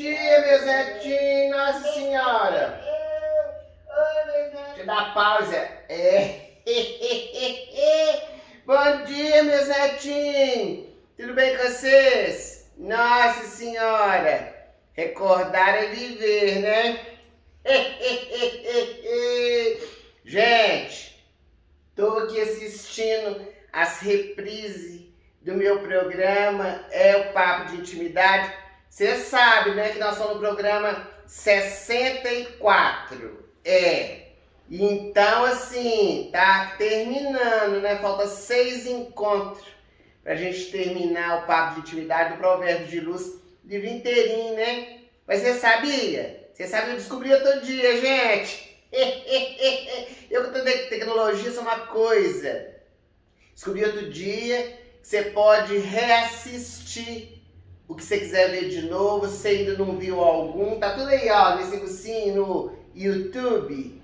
dia, meus netinhos, Nossa Senhora. Deixa eu dar pausa. Bom dia, meus netinhos. Tudo bem com vocês? Nossa Senhora. Recordar é viver, né? Gente, tô aqui assistindo as reprises do meu programa, o Papo de Intimidade. Você sabe, né, que nós somos no programa 64. Então, assim, tá terminando, né? Falta 6 encontros pra gente terminar o Papo de Intimidade do Provérbio de Luz, livro inteirinho, né? Mas você sabia? Você sabe, eu descobri outro dia, gente. Eu com toda tecnologia sou uma coisa. Descobri outro dia que você pode reassistir o que você quiser ver de novo, se você ainda não viu algum. Tá tudo aí, ó, nesse negocinho no YouTube.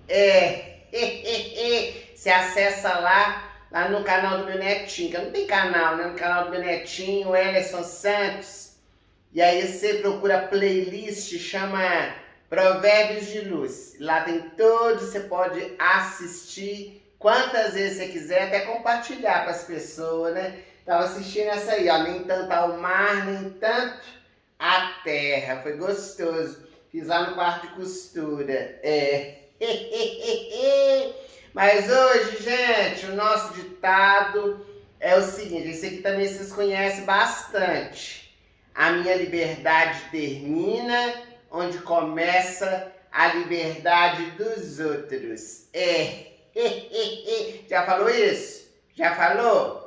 Você acessa lá no canal do meu netinho, que não tem canal, né? No canal do meu netinho, o Elerson Santos. E aí você procura playlist, chama Provérbios de Luz. Lá tem todos, você pode assistir quantas vezes você quiser, até compartilhar para as pessoas, né? Tava assistindo essa aí, ó, nem tanto ao mar, nem tanto à terra. Foi gostoso. Fiz lá no quarto de costura. Mas hoje, gente, o nosso ditado é o seguinte, esse aqui também vocês conhecem bastante. A minha liberdade termina onde começa a liberdade dos outros. Já falou isso? Já falou?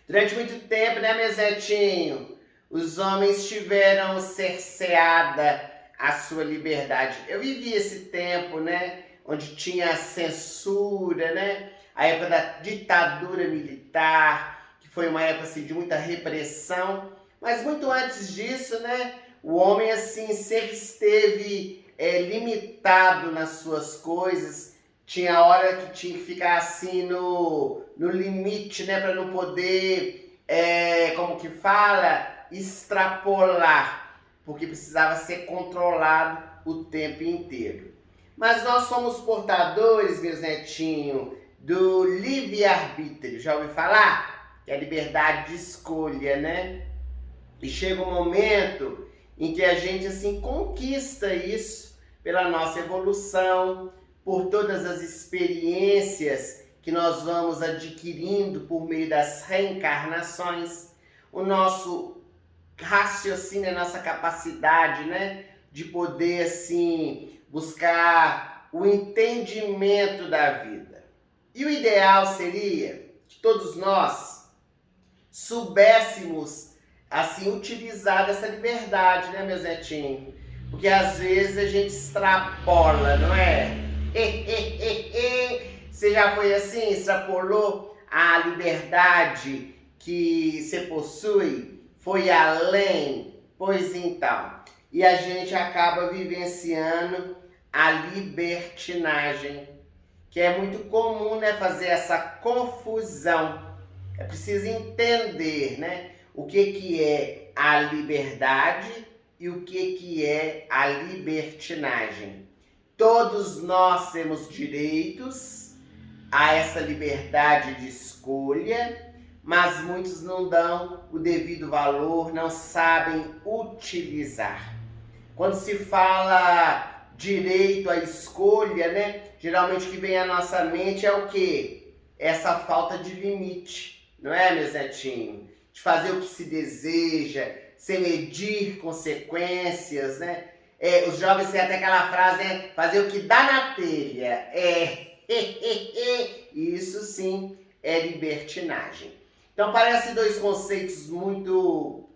Durante muito tempo, né, meus netinhos, os homens tiveram cerceada a sua liberdade. Eu vivi esse tempo, né, onde tinha censura, né, a época da ditadura militar, que foi uma época assim, de muita repressão. Mas muito antes disso, né, o homem assim sempre esteve limitado nas suas coisas. Tinha hora que tinha que ficar assim no limite, né, para não poder, como que fala, extrapolar, porque precisava ser controlado o tempo inteiro. Mas nós somos portadores, meus netinhos, do livre-arbítrio. Já ouviu falar? Que é a liberdade de escolha, né? E chega um momento em que a gente assim conquista isso pela nossa evolução, por todas as experiências que nós vamos adquirindo por meio das reencarnações, o nosso raciocínio, a nossa capacidade, né, de poder assim buscar o entendimento da vida. E o ideal seria que todos nós soubéssemos assim utilizar essa liberdade, né, meus netinhos? Porque às vezes a gente extrapola, não é? Você já foi assim, extrapolou a liberdade que você possui? Foi além? Pois então. E a gente acaba vivenciando a libertinagem, que é muito comum, né, fazer essa confusão. É preciso entender, né, o que é a liberdade e o que é a libertinagem. Todos nós temos direitos a essa liberdade de escolha, mas muitos não dão o devido valor, não sabem utilizar. Quando se fala direito à escolha, né, geralmente o que vem à nossa mente é o quê? Essa falta de limite, não é, meus netinhos? De fazer o que se deseja, sem medir consequências, né? Os jovens têm até aquela frase, né? Fazer o que dá na telha. Isso sim é libertinagem. Então parece dois conceitos muito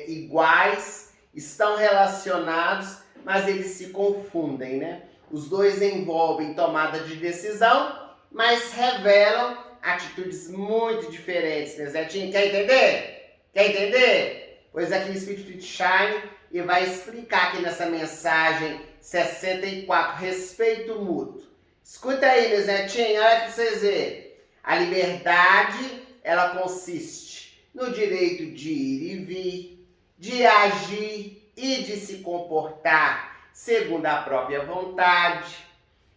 iguais, estão relacionados, mas eles se confundem, né? Os dois envolvem tomada de decisão, mas revelam atitudes muito diferentes, né, Zetinho? Quer entender? Quer entender? Pois aqui o Espírito Shine e vai explicar aqui nessa mensagem 64, respeito mútuo. Escuta aí, meus netinhos, olha que vocês verem. A liberdade, ela consiste no direito de ir e vir, de agir e de se comportar segundo a própria vontade,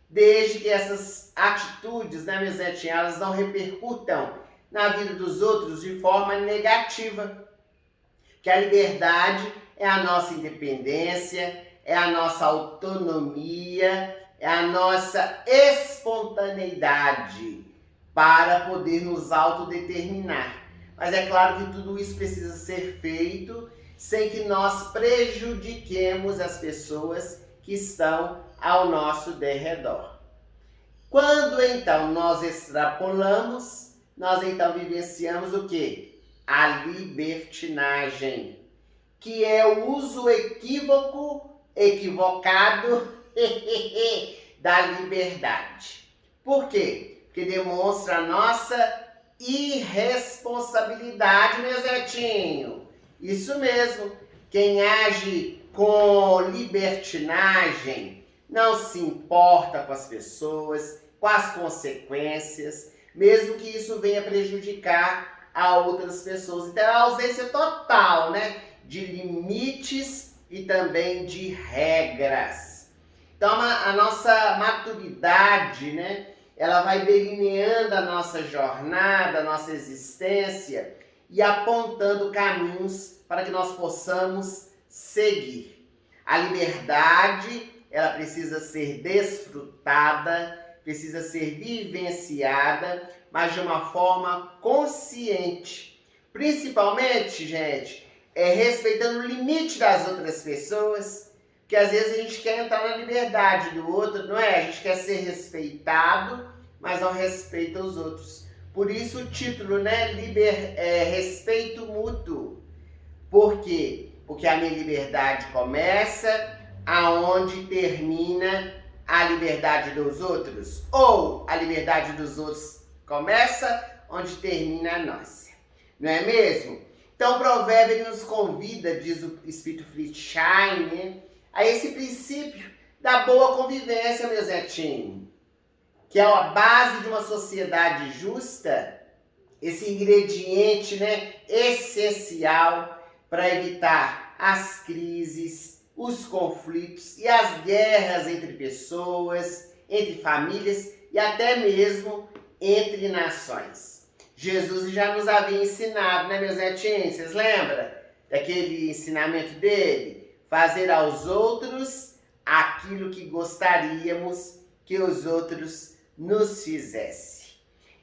desde que essas atitudes, né, meus netinhos, elas não repercutam na vida dos outros de forma negativa. Que a liberdade é a nossa independência, é a nossa autonomia, é a nossa espontaneidade para poder nos autodeterminar. Mas é claro que tudo isso precisa ser feito sem que nós prejudiquemos as pessoas que estão ao nosso derredor. Quando então nós extrapolamos, nós então vivenciamos o quê? A libertinagem, que é o uso equivocado da liberdade. Por quê? Porque demonstra a nossa irresponsabilidade, meu Zetinho. Isso mesmo. Quem age com libertinagem não se importa com as pessoas, com as consequências, mesmo que isso venha prejudicar a outras pessoas. Então é a ausência total, né, de limites e também de regras. Então a nossa maturidade, né, ela vai delineando a nossa jornada, a nossa existência e apontando caminhos para que nós possamos seguir. A liberdade, ela precisa ser desfrutada, precisa ser vivenciada, mas de uma forma consciente. Principalmente, gente, respeitando o limite das outras pessoas, que às vezes a gente quer entrar na liberdade do outro, não é? A gente quer ser respeitado, mas não respeita os outros. Por isso o título, né? Respeito mútuo. Por quê? Porque a minha liberdade começa aonde termina a liberdade dos outros, ou a liberdade dos outros começa onde termina a nossa. Não é mesmo? Então o provérbio nos convida, diz o Espírito Friedschein, né, a esse princípio da boa convivência, meu Zetinho, que é a base de uma sociedade justa, esse ingrediente, né, essencial para evitar as crises, os conflitos e as guerras entre pessoas, entre famílias e até mesmo entre nações. Jesus já nos havia ensinado, né, meus netinhos? Vocês lembram daquele ensinamento dele? Fazer aos outros aquilo que gostaríamos que os outros nos fizessem.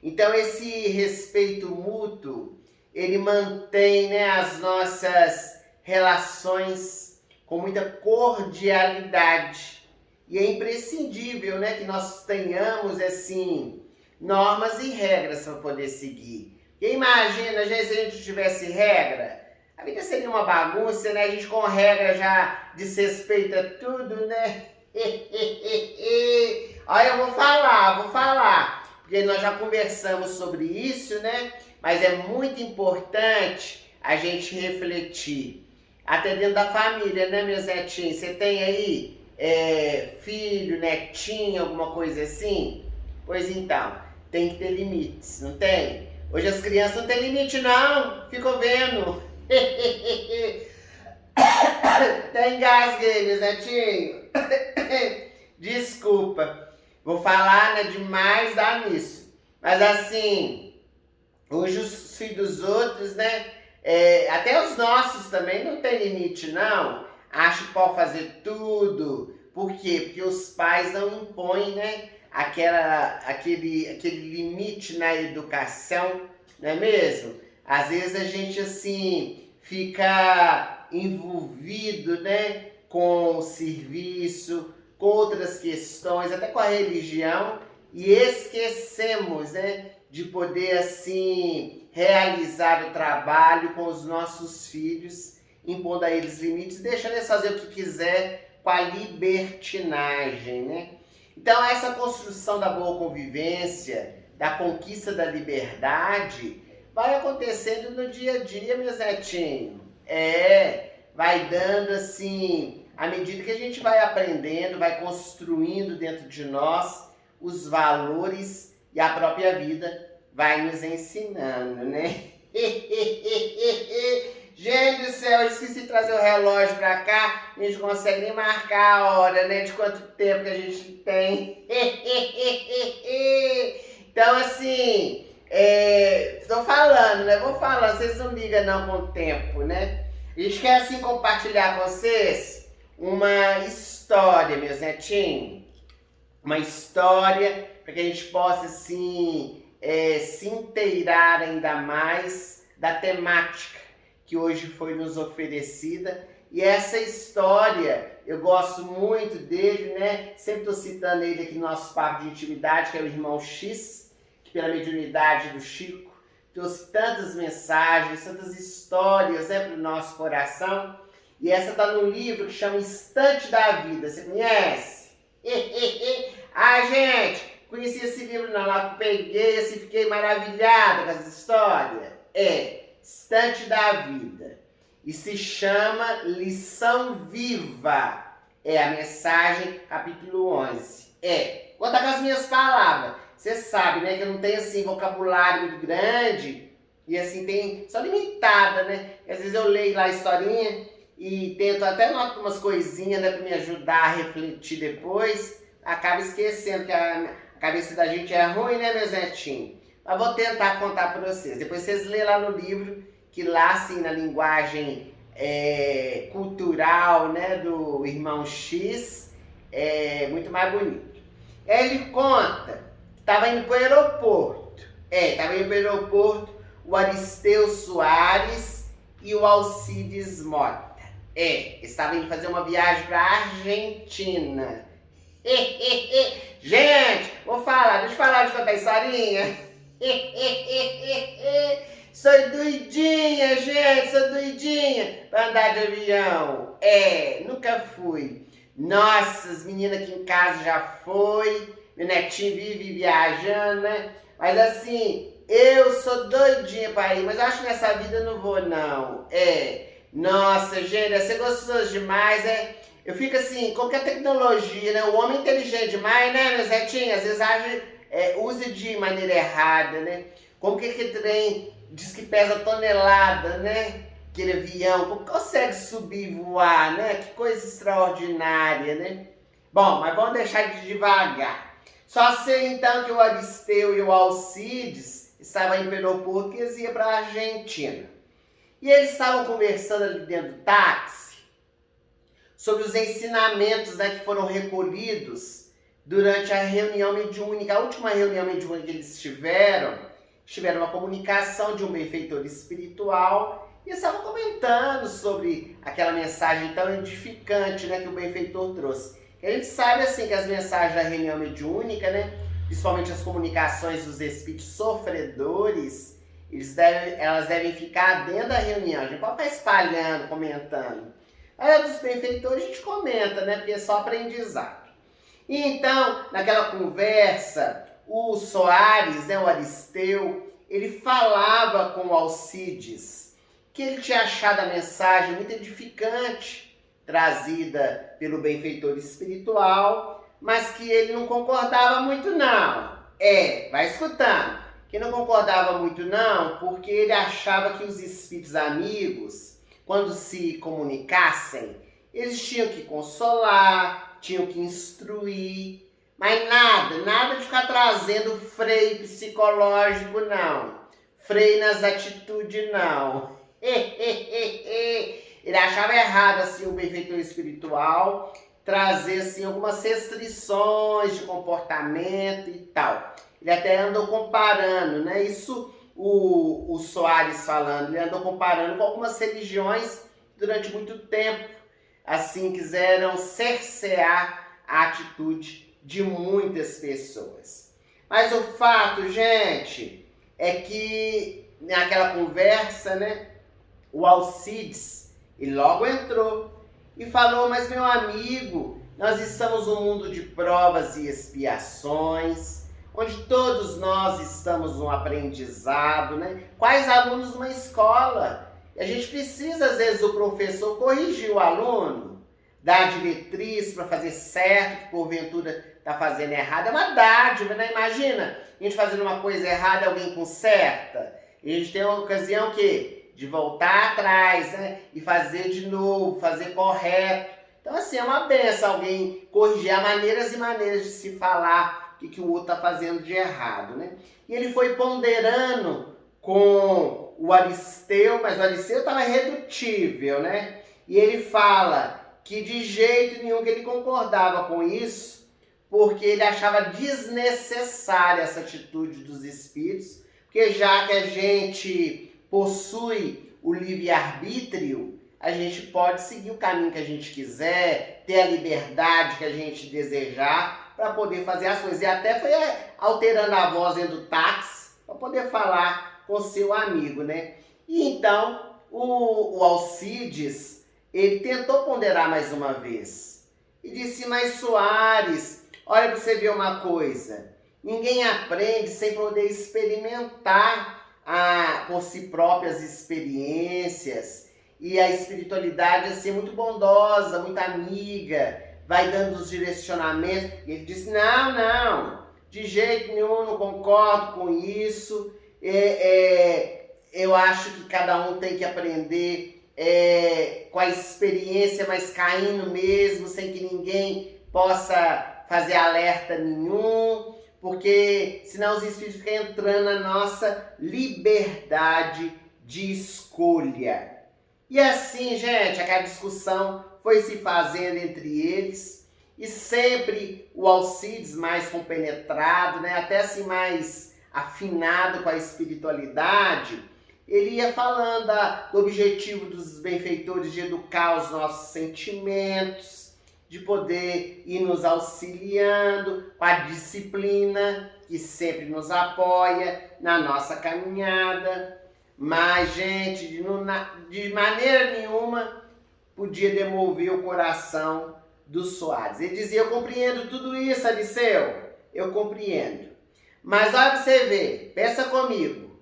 Então, esse respeito mútuo, ele mantém, né, as nossas relações com muita cordialidade. E é imprescindível, né, que nós tenhamos, assim, normas e regras para poder seguir. Porque imagina, gente, se a gente tivesse regra, a vida seria uma bagunça, né? A gente com regra já desrespeita tudo, né? Olha, eu vou falar, porque nós já conversamos sobre isso, né? Mas é muito importante a gente refletir. Até dentro da família, né, meus netinhos? Você tem aí filho, netinho, alguma coisa assim? Pois então, tem que ter limites, não tem? Hoje as crianças não têm limite, não. Ficam vendo. Até engasguei, meus netinhos. Desculpa. Vou falar, né, demais dá nisso. Mas assim, hoje os filhos dos outros, né, até os nossos também não tem limite, não. Acham que pode fazer tudo. Por quê? Porque os pais não impõem, né, aquele limite na educação, não é mesmo? Às vezes a gente, assim, fica envolvido, né, com o serviço, com outras questões, até com a religião, e esquecemos, né, de poder, assim, realizar o trabalho com os nossos filhos, impondo a eles limites, deixando eles fazer o que quiser com a libertinagem, né? Então, essa construção da boa convivência, da conquista da liberdade, vai acontecendo no dia a dia, meus netinhos. Vai dando assim, à medida que a gente vai aprendendo, vai construindo dentro de nós os valores e a própria vida vai nos ensinando, né? Gente do céu, eu esqueci de trazer o relógio pra cá. A gente não consegue nem marcar a hora, né? De quanto tempo que a gente tem. Então, assim, tô falando, né? Vou falando, vocês não ligam não com o tempo, né? A gente quer, assim, compartilhar com vocês uma história, meus netinhos. Uma história para que a gente possa, assim, se inteirar ainda mais da temática que hoje foi nos oferecida. E essa história, eu gosto muito dele, né? Sempre estou citando ele aqui no nosso papo de intimidade, que é o irmão X, que pela mediunidade do Chico, trouxe tantas mensagens, tantas histórias, né, para o nosso coração. E essa está num livro que chama Instante da Vida. Você conhece? Ah, gente, conheci esse livro não, lá peguei assim, fiquei maravilhada com essa história. Instante da Vida. E se chama Lição Viva. A mensagem, capítulo 11. Vou estar com as minhas palavras. Você sabe, né, que eu não tenho, assim, vocabulário muito grande. E, assim, tem só limitada, né? E, às vezes eu leio lá a historinha e tento até anotar umas coisinhas, né, para me ajudar a refletir depois. Acaba esquecendo que a cabeça da gente é ruim, né, meus netinhos? Mas vou tentar contar para vocês. Depois vocês lêem lá no livro, que lá, assim, na linguagem cultural, né, do irmão X, é muito mais bonito. Ele conta que estava indo para o aeroporto. Estava indo para o aeroporto o Aristeu Soares e o Alcides Mota. Estavam indo fazer uma viagem para a Argentina. Gente, deixa eu falar de contar a historinha. Sou doidinha, gente, sou doidinha pra andar de avião. Nunca fui. Nossa, as meninas aqui em casa já foi. Meu netinho vive viajando, né? Mas assim, eu sou doidinha pra ir, mas acho que nessa vida eu não vou, não. Nossa, gente, deve ser gostoso demais, Eu fico assim, qualquer tecnologia, né? O homem é inteligente demais, né, meus netinhos? Às vezes usa de maneira errada, né? Como que aquele trem diz que pesa tonelada, né? Aquele avião, como consegue subir e voar, né? Que coisa extraordinária, né? Bom, mas vamos deixar de devagar. Só sei então que o Aristeu e o Alcides estavam em aeroporto e eles iam para a Argentina. E eles estavam conversando ali dentro do táxi sobre os ensinamentos, né, que foram recolhidos durante a reunião mediúnica, a última reunião mediúnica que eles tiveram uma comunicação de um benfeitor espiritual e estavam comentando sobre aquela mensagem tão edificante, né, que o benfeitor trouxe. E a gente sabe assim que as mensagens da reunião mediúnica, né, principalmente as comunicações dos espíritos sofredores, elas devem ficar dentro da reunião. A gente pode estar espalhando, comentando. Aí dos benfeitores a gente comenta, né, porque é só aprendizado. E então, naquela conversa, o Soares, né, o Aristeu, ele falava com o Alcides que ele tinha achado a mensagem muito edificante, trazida pelo benfeitor espiritual, mas que ele não concordava muito não. Vai escutando. Que não concordava muito não, porque ele achava que os espíritos amigos, quando se comunicassem, eles tinham que consolar, tinham que instruir, mas nada de ficar trazendo freio psicológico, não. Freio nas atitudes, não. Ele achava errado, assim, o benfeitor espiritual trazer, assim, algumas restrições de comportamento e tal. Ele até andou comparando, né? Isso o Soares falando, ele andou comparando com algumas religiões durante muito tempo, assim, quiseram cercear a atitude de muitas pessoas. Mas o fato, gente, é que naquela conversa, né, o Alcides, ele logo entrou e falou, mas meu amigo, nós estamos num mundo de provas e expiações, onde todos nós estamos no aprendizado, né? Quais alunos numa escola? E a gente precisa, às vezes, o professor corrigir o aluno, dar a diretriz para fazer certo, que porventura está fazendo errado. É uma dádiva, né? Imagina a gente fazendo uma coisa errada e alguém conserta. E a gente tem uma ocasião que de voltar atrás, né? E fazer de novo, fazer correto. Então, assim, é uma benção alguém corrigir há maneiras e maneiras de se falar o que o outro está fazendo de errado, né? E ele foi ponderando com o Aristeu, mas o Aristeu estava redutível, né? E ele fala que de jeito nenhum que ele concordava com isso, porque ele achava desnecessária essa atitude dos espíritos, porque já que a gente possui o livre-arbítrio, a gente pode seguir o caminho que a gente quiser, ter a liberdade que a gente desejar para poder fazer as coisas. E até foi alterando a voz dentro do táxi para poder falar com seu amigo, né? E então o Alcides, ele tentou ponderar mais uma vez e disse: mas Soares, olha para você ver uma coisa, ninguém aprende sem poder experimentar por si próprias experiências. E a espiritualidade assim, é muito bondosa, muito amiga, vai dando os direcionamentos. E ele disse: não, de jeito nenhum, não concordo com isso. Eu acho que cada um tem que aprender com a experiência, mas caindo mesmo, sem que ninguém possa fazer alerta nenhum, porque senão os espíritos ficam entrando na nossa liberdade de escolha. E assim, gente, aquela discussão foi se fazendo entre eles, e sempre o Alcides mais compenetrado, né, até assim mais afinado com a espiritualidade, ele ia falando do objetivo dos benfeitores de educar os nossos sentimentos, de poder ir nos auxiliando com a disciplina que sempre nos apoia na nossa caminhada. Mas, gente, de maneira nenhuma podia demover o coração dos Soares. Ele dizia: eu compreendo tudo isso, Aristeu, eu compreendo. Mas olha pra você ver, pensa comigo,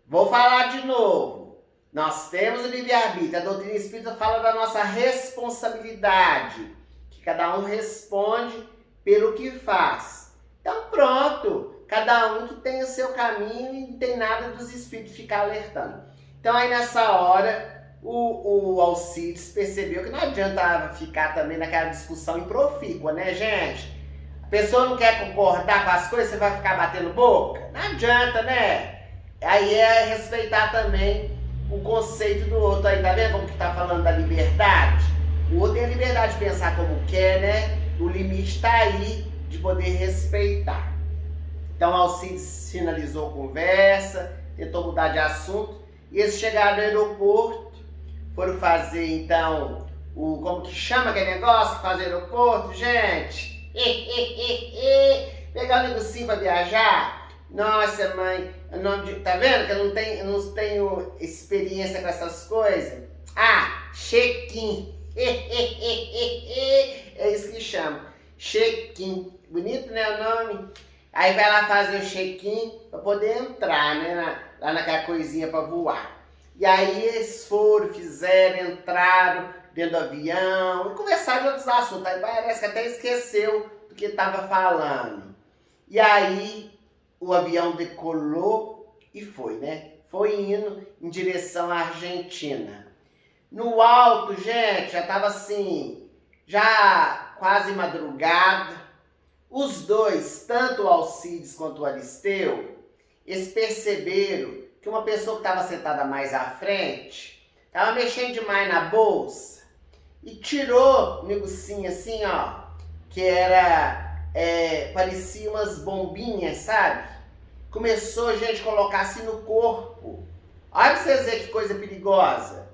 vou falar de novo. Nós temos o livre-arbítrio, a doutrina espírita fala da nossa responsabilidade, que cada um responde pelo que faz. Então pronto, cada um que tem o seu caminho e não tem nada dos espíritos ficar alertando. Então aí nessa hora o Alcides percebeu que não adianta ficar também naquela discussão improfícua, né, gente? A pessoa não quer concordar com as coisas, você vai ficar batendo boca? Não adianta, né? Aí é respeitar também o conceito do outro. Aí tá vendo como que tá falando da liberdade? O outro tem a liberdade de pensar como quer, né? O limite tá aí de poder respeitar. Então Alcides finalizou a conversa, tentou mudar de assunto, e eles chegaram no aeroporto, foram fazer então como que chama aquele negócio, fazer aeroporto, gente? Pegar um negocinho para viajar. Nossa, mãe, tá vendo que eu não tenho experiência com essas coisas? Check-in. É isso que chama, check-in. Bonito, né, o nome? Aí vai lá fazer o check-in para poder entrar, né, lá naquela coisinha para voar. E aí eles fizeram, entraram dentro do avião e conversaram de outros assuntos. Aí parece que até esqueceu do que estava falando. E aí o avião decolou e foi, né? Foi indo em direção à Argentina. No alto, gente, já estava assim, já quase madrugada. Os dois, tanto o Alcides quanto o Aristeu, eles perceberam que uma pessoa que estava sentada mais à frente estava mexendo demais na bolsa e tirou um negocinho assim, ó, que parecia umas bombinhas, sabe? Começou, gente, a colocar assim no corpo. Olha pra vocês verem que coisa perigosa.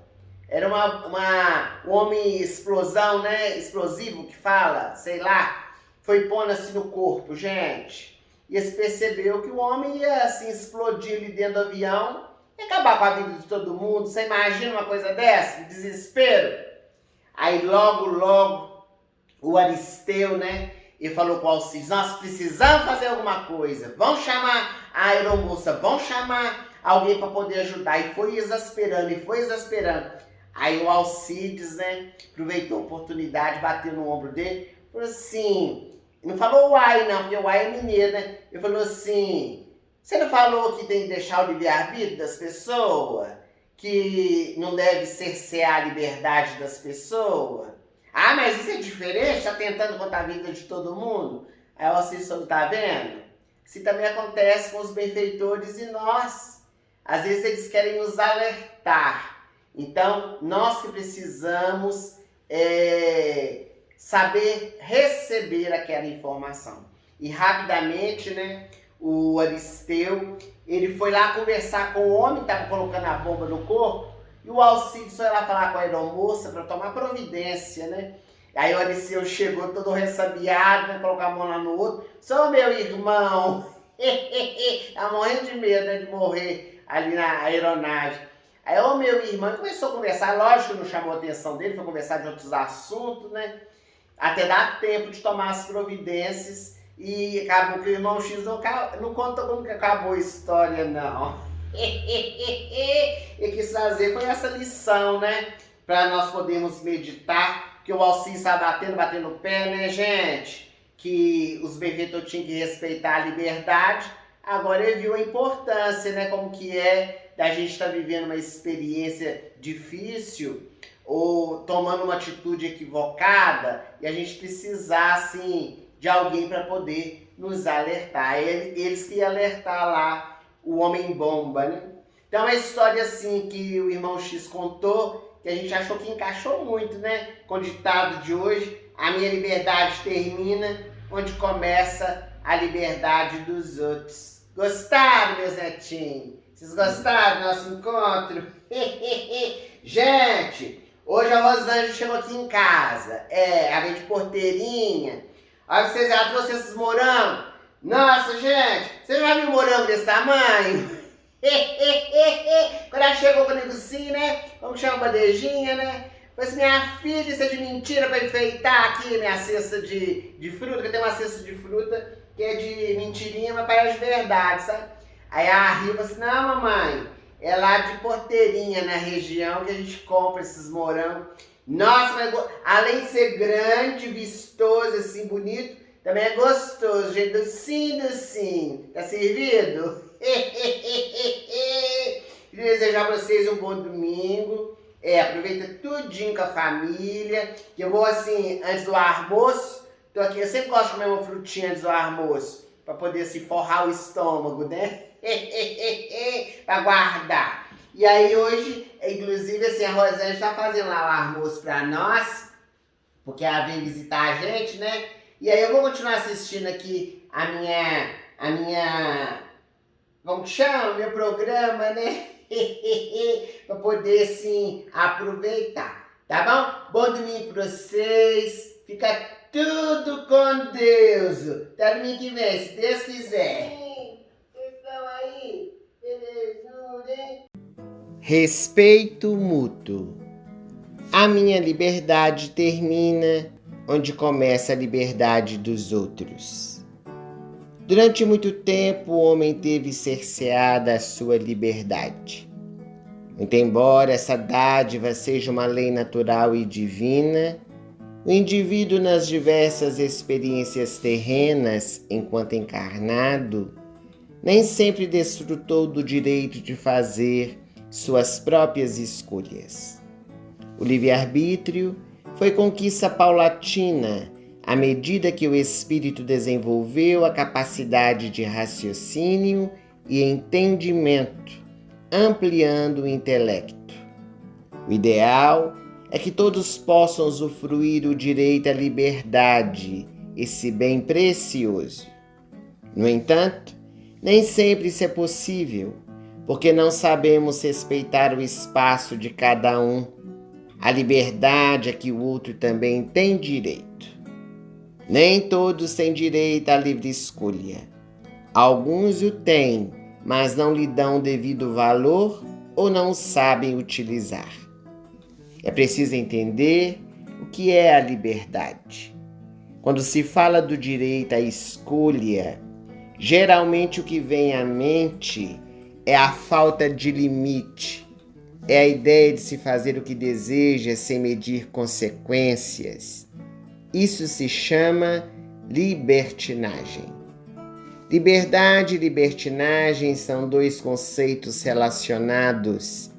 Era um homem explosão, né? Explosivo que fala, sei lá. Foi pondo assim no corpo, gente. E eles perceberam que o homem ia assim explodir ali dentro do avião e acabar com a vida de todo mundo. Você imagina uma coisa dessa? Desespero. Aí logo o Aristeu, né? Ele falou com o Alcides: nós precisamos fazer alguma coisa. Vamos chamar a aeromoça, vamos chamar alguém para poder ajudar. E foi exasperando. Aí o Alcides, né, aproveitou a oportunidade, bateu no ombro dele, falou assim, não falou uai não, porque o uai é mineiro, né? Ele falou assim: você não falou que tem que deixar o livre-arbítrio das pessoas? que não deve cercear a liberdade das pessoas? Ah, mas isso é diferente, está tentando contar a vida de todo mundo? Aí vocês não tá vendo? Isso também acontece com os benfeitores e nós. Às vezes eles querem nos alertar. Então, nós que precisamos saber receber aquela informação. E rapidamente, né, o Aristeu, ele foi lá conversar com o homem que estava colocando a bomba no corpo, e o Alcides foi lá falar com a aeromoça para tomar providência, né? Aí o Aristeu chegou todo ressabiado, né, colocar a mão lá no outro. Sou meu irmão! Tá morrendo de medo, né, de morrer ali na aeronave. Aí o meu irmão começou a conversar, lógico que não chamou a atenção dele, foi conversar de outros assuntos, né? Até dar tempo de tomar as providências. E acabou que o irmão X não conta como que acabou a história, não. E quis trazer foi essa lição, né? Para nós podermos meditar, que o Alcides está batendo o pé, né, gente? Que os benfeitores tinham que respeitar a liberdade. Agora ele viu a importância, né? Como que é da gente estar vivendo uma experiência difícil ou tomando uma atitude equivocada e a gente precisar, assim, de alguém para poder nos alertar. Eles que iam alertar lá o homem-bomba, né? Então, é uma história assim que o irmão X contou, que a gente achou que encaixou muito, né? Com o ditado de hoje, a minha liberdade termina onde começa a liberdade dos outros. Gostaram, meus netinhos? Vocês gostaram do nosso encontro? Gente, hoje a Rosângela chegou aqui em casa. A vez de porteirinha. Olha que vocês já trouxeram esses morangos. Nossa, gente, você já viu morango desse tamanho? Quando ela chegou com o negocinho, né? Como chama a bandejinha, né? Falei assim, minha filha, isso é de mentira pra enfeitar aqui minha cesta de fruta, que eu tenho uma cesta de fruta que é de mentirinha, mas parece de verdade, sabe? Aí a Ria falou assim, não, mamãe, é lá de Porteirinha, na região, que a gente compra esses morangos. Nossa, mas além de ser grande, vistoso, assim, bonito, também é gostoso, gente, docinho, docinho. Tá servido? Queria desejar pra vocês um bom domingo. Aproveita tudinho com a família. Que eu vou assim, antes do almoço, tô aqui, eu sempre gosto de comer uma frutinha antes do almoço, pra poder assim, forrar o estômago, né? Pra guardar. E aí hoje, inclusive assim, a Rosângela tá fazendo lá o almoço pra nós, porque ela vem visitar a gente, né? E aí eu vou continuar assistindo aqui a minha, como que chama? Meu programa, né? Pra poder, assim, aproveitar. Tá bom? Bom domingo pra vocês. Fica tudo com Deus. Até domingo que vem, se Deus quiser. Sim, vocês estão aí? Beleza, hein? Respeito mútuo. A minha liberdade termina onde começa a liberdade dos outros. Durante muito tempo, o homem teve cerceada a sua liberdade. Muito embora essa dádiva seja uma lei natural e divina, o indivíduo, nas diversas experiências terrenas, enquanto encarnado, nem sempre desfrutou do direito de fazer suas próprias escolhas. O livre-arbítrio foi conquista paulatina à medida que o espírito desenvolveu a capacidade de raciocínio e entendimento, ampliando o intelecto. O ideal é que todos possam usufruir o direito à liberdade, esse bem precioso. No entanto, nem sempre isso é possível, porque não sabemos respeitar o espaço de cada um, a liberdade a que o outro também tem direito. Nem todos têm direito à livre escolha. Alguns o têm, mas não lhe dão devido valor ou não sabem utilizar. É preciso entender o que é a liberdade. Quando se fala do direito à escolha, geralmente o que vem à mente é a falta de limite, é a ideia de se fazer o que deseja sem medir consequências. Isso se chama libertinagem. Liberdade e libertinagem são dois conceitos relacionados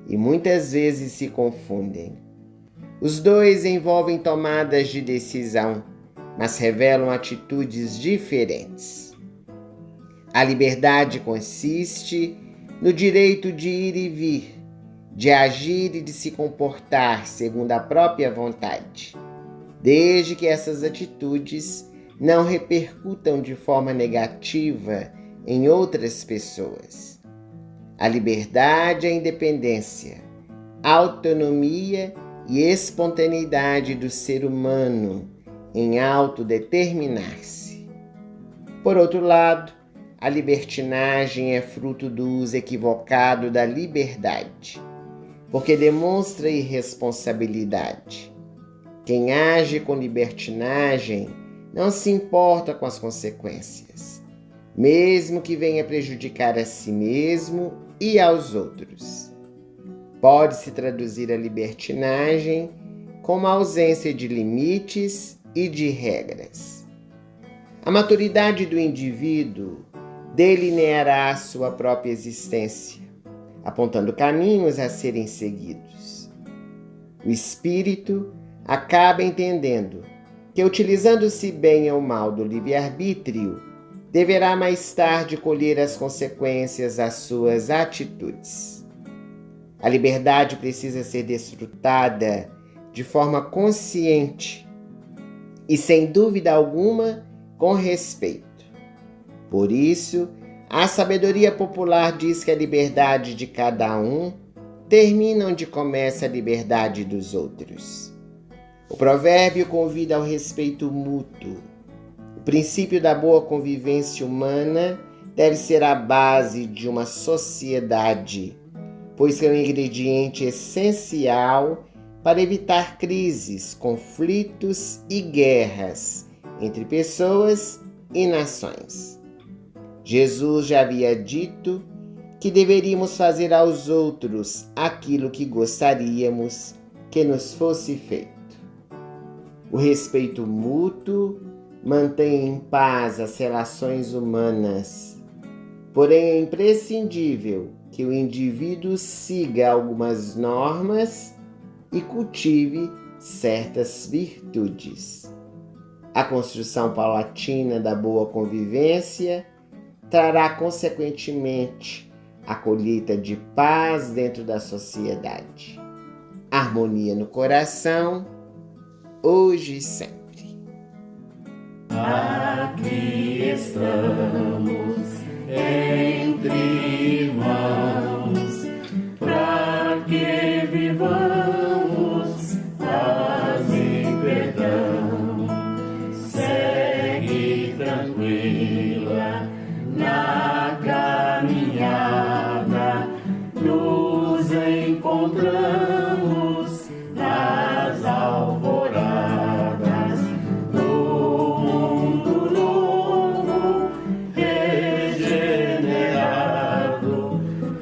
e muitas vezes se confundem. Os dois envolvem tomadas de decisão, mas revelam atitudes diferentes. A liberdade consiste no direito de ir e vir, de agir e de se comportar segundo a própria vontade, desde que essas atitudes não repercutam de forma negativa em outras pessoas. A liberdade é a independência, a autonomia e espontaneidade do ser humano em autodeterminar-se. Por outro lado, a libertinagem é fruto do uso equivocado da liberdade, porque demonstra irresponsabilidade. Quem age com libertinagem não se importa com as consequências, mesmo que venha prejudicar a si mesmo e aos outros. Pode-se traduzir a libertinagem como a ausência de limites e de regras. A maturidade do indivíduo delineará sua própria existência, apontando caminhos a serem seguidos. O espírito acaba entendendo que, utilizando-se bem ou mal do livre-arbítrio, deverá mais tarde colher as consequências das suas atitudes. A liberdade precisa ser desfrutada de forma consciente e, sem dúvida alguma, com respeito. Por isso, a sabedoria popular diz que a liberdade de cada um termina onde começa a liberdade dos outros. O provérbio convida ao respeito mútuo. O princípio da boa convivência humana deve ser a base de uma sociedade, pois é um ingrediente essencial para evitar crises, conflitos e guerras entre pessoas e nações. Jesus já havia dito que deveríamos fazer aos outros aquilo que gostaríamos que nos fosse feito. O respeito mútuo mantém em paz as relações humanas, porém é imprescindível que o indivíduo siga algumas normas e cultive certas virtudes. A construção paulatina da boa convivência trará consequentemente a colheita de paz dentro da sociedade, harmonia no coração, hoje e sempre. Aqui estamos entre irmãos, para que vivamos paz e perdão. Segue tranquila na caminhada, nos encontramos nas alvoradas do mundo novo, regenerado,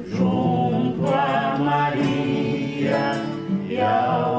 junto a Maria e ao